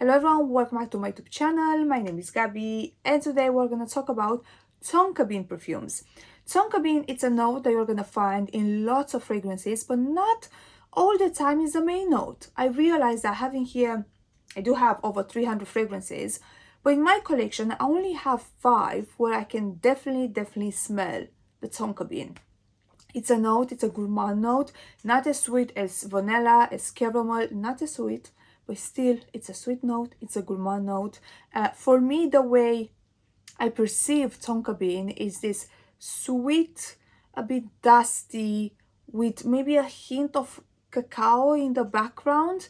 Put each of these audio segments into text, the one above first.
Hello everyone, welcome back to my YouTube channel. My name is Gabby and today we're going to talk about Tonka bean perfumes. Tonka bean, it's a note that you're going to find in lots of fragrances, but not all the time is the main note. I realized that having here, I do have over 300 fragrances, but in my collection I only have 5 where I can definitely smell the Tonka bean. It's a note, it's a gourmand note, not as sweet as vanilla, as caramel, not as sweet, but still it's a sweet note, it's a gourmand note. For me, the way I perceive Tonka bean is this sweet, a bit dusty, with maybe a hint of cacao in the background.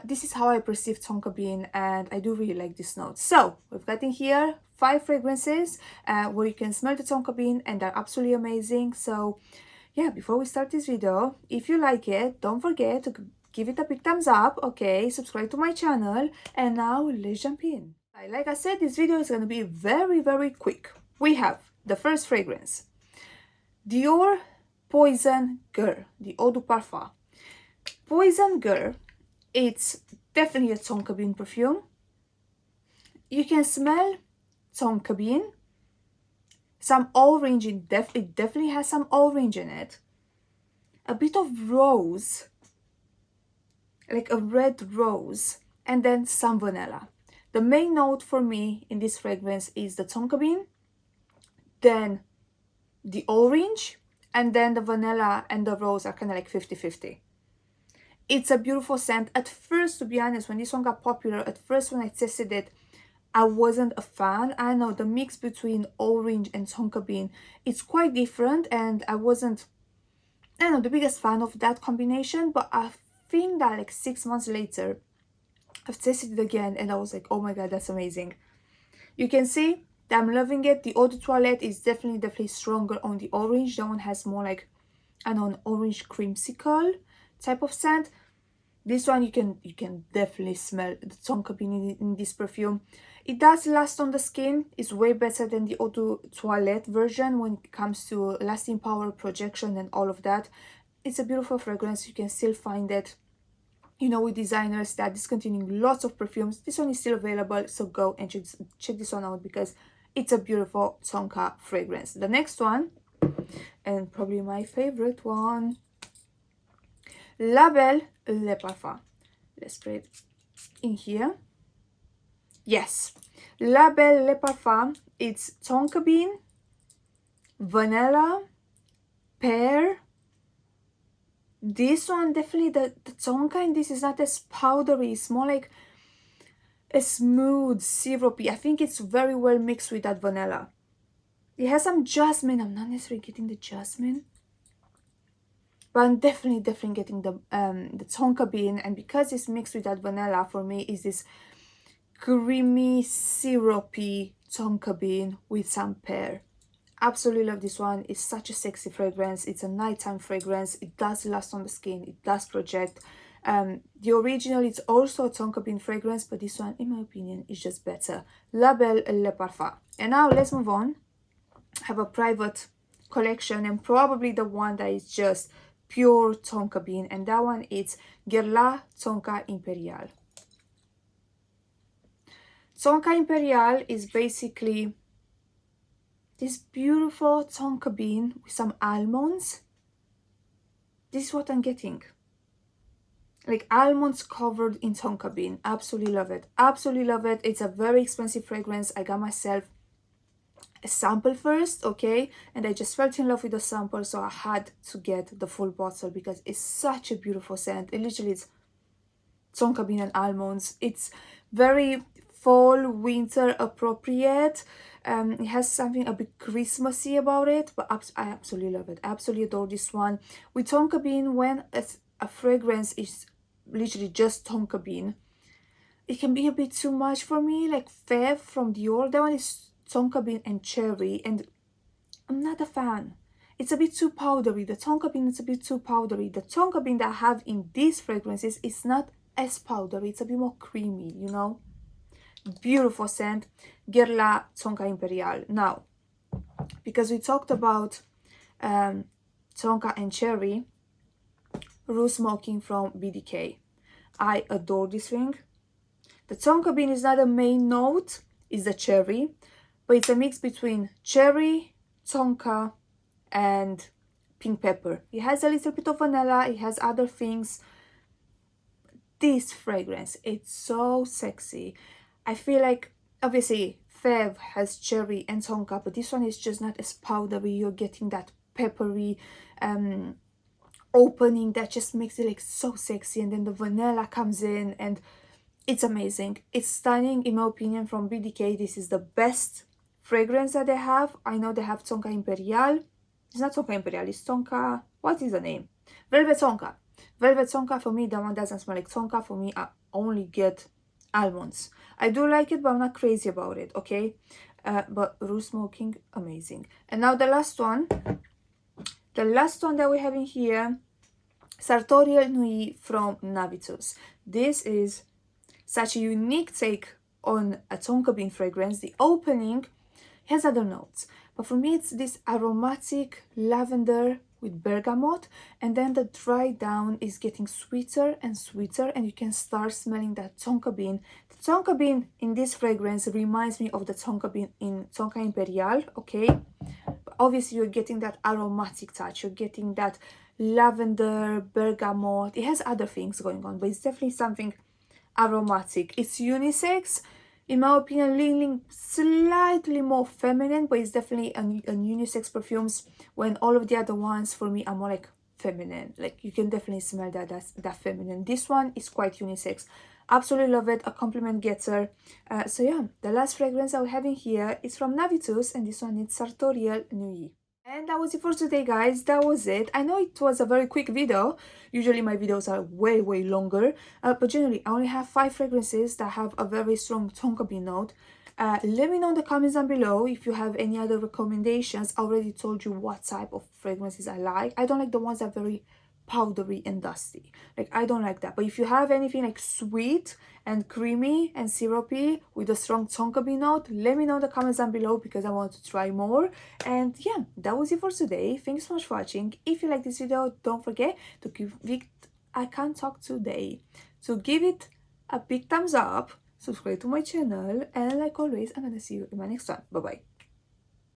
This is how I perceive Tonka bean, and I do really like this note. So we've got in here 5 fragrances where you can smell the Tonka bean, and they're absolutely amazing. So yeah, before we start this video, if you like it, don't forget to give it a big thumbs up, okay, subscribe to my channel, and now let's jump in. Like I said, this video is going to be very quick. We have the first fragrance, Dior Poison Girl, the Eau de Parfum. Poison Girl, it's definitely a Tonka bean perfume. You can smell Tonka bean, some orange, it definitely has some orange in it, a bit of rose, like a red rose, and then some vanilla. The main note for me in this fragrance is the Tonka bean, then the orange, and then the vanilla and the rose are kind of like 50-50. It's a beautiful scent. At first, to be honest, when this one got popular, at first when I tested it, I wasn't a fan. I know the mix between orange and Tonka bean, it's quite different, and I wasn't, I don't know, the biggest fan of that combination. But I think that like 6 months later, I've tested it again and I was like, oh my god, that's amazing. You can see that I'm loving it. The eau de toilette is definitely stronger on the orange. That one has more like, I don't know, an orange creamsicle type of scent. This one you can definitely smell the Tonka bean in this perfume. It does last on the skin. It's way better than the eau de toilette version when it comes to lasting power, projection, and all of that. It's a beautiful fragrance. You can still find it, you know, with designers that are discontinuing lots of perfumes. This one is still available, so go and check this one out because it's a beautiful Tonka fragrance. The next one, and probably my favorite one, Belle Le Parfum. Let's spray it in here. Yes, Belle Le Parfum. It's Tonka bean, vanilla, pear. This one, definitely the Tonka in this is not as powdery. It's more like a smooth, syrupy. I think it's very well mixed with that vanilla. It has some jasmine. I'm not necessarily getting the jasmine, but I'm definitely getting the Tonka bean. And because it's mixed with that vanilla, for me is this creamy, syrupy Tonka bean with some pear. Absolutely love this one. It's such a sexy fragrance. It's a nighttime fragrance. It does last on the skin. It does project. The original is also a Tonka bean fragrance, but this one, in my opinion, is just better. Belle Le Parfum. And now let's move on. I have a private collection, and probably the one that is just pure Tonka bean, and that one is Guerlain Tonka Imperiale. Tonka Imperiale is basically this beautiful Tonka bean with some almonds. This is what I'm getting. Like almonds covered in Tonka bean. Absolutely love it. Absolutely love it. It's a very expensive fragrance. I got myself a sample first, okay? And I just fell in love with the sample, so I had to get the full bottle because it's such a beautiful scent. It literally is Tonka bean and almonds. It's very fall, winter appropriate. It has something a bit Christmassy about it, but I absolutely love it. I absolutely adore this one. With Tonka bean, when a fragrance is literally just Tonka bean, it can be a bit too much for me. Like Fève from Dior, that one is Tonka bean and cherry, and I'm not a fan. It's a bit too powdery. The Tonka bean is a bit too powdery. The Tonka bean that I have in these fragrances is not as powdery. It's a bit more creamy, you know. Beautiful scent, Guerlain Tonka Imperiale. Now, because we talked about Tonka and cherry, Rouge Smoking from BDK. I adore this thing. The tonka bean is not a main note, it's the cherry, but it's a mix between cherry, tonka, and pink pepper. It has a little bit of vanilla, it has other things. This fragrance, it's so sexy. I feel like, obviously, Fev has cherry and tonka, but this one is just not as powdery. You're getting that peppery opening that just makes it like so sexy, and then the vanilla comes in and it's amazing. It's stunning. In my opinion, from BDK, this is the best fragrance that they have. I know they have Tonka Imperiale. It's not Tonka Imperiale, it's Tonka, what is the name? Velvet Tonka. Velvet Tonka, for me, that one doesn't smell like Tonka. For me, I only get almonds. I do like it, but I'm not crazy about it, okay? But Rouge Smoking, amazing. And now the last one. The last one that we have in here, Sartorial Nuit from Navitus. This is such a unique take on a tonka bean fragrance. The opening has other notes, but for me it's this aromatic lavender with bergamot, and then the dry down is getting sweeter and sweeter, and you can start smelling that tonka bean. The tonka bean in this fragrance reminds me of the tonka bean in Tonka Imperiale, okay? But obviously you're getting that aromatic touch, you're getting that lavender, bergamot. It has other things going on, but it's definitely something aromatic. It's unisex, in my opinion, leaning slightly more feminine, but it's definitely an unisex perfumes, when all of the other ones for me are more like feminine. Like you can definitely smell that feminine. This one is quite unisex. Absolutely love it. A compliment getter. So yeah, the last fragrance I will have in here is from Navitus, and this one is Sartorial Nuit. And that was it for today, guys. That was it. I know it was a very quick video. Usually my videos are way longer, but generally I only have 5 fragrances that have a very strong tonka bean note. Let me know in the comments down below if you have any other recommendations. I already told you what type of fragrances I like. I don't like the ones that are very powdery and dusty. Like, I don't like that. But if you have anything like sweet and creamy and syrupy with a strong tonka bean note, let me know in the comments down below, because I want to try more. And yeah, that was it for today. Thanks so much for watching. If you like this video, don't forget to give it, I can't talk today, to give it a big thumbs up, subscribe to my channel, and like always, I'm gonna see you in my next one. Bye bye.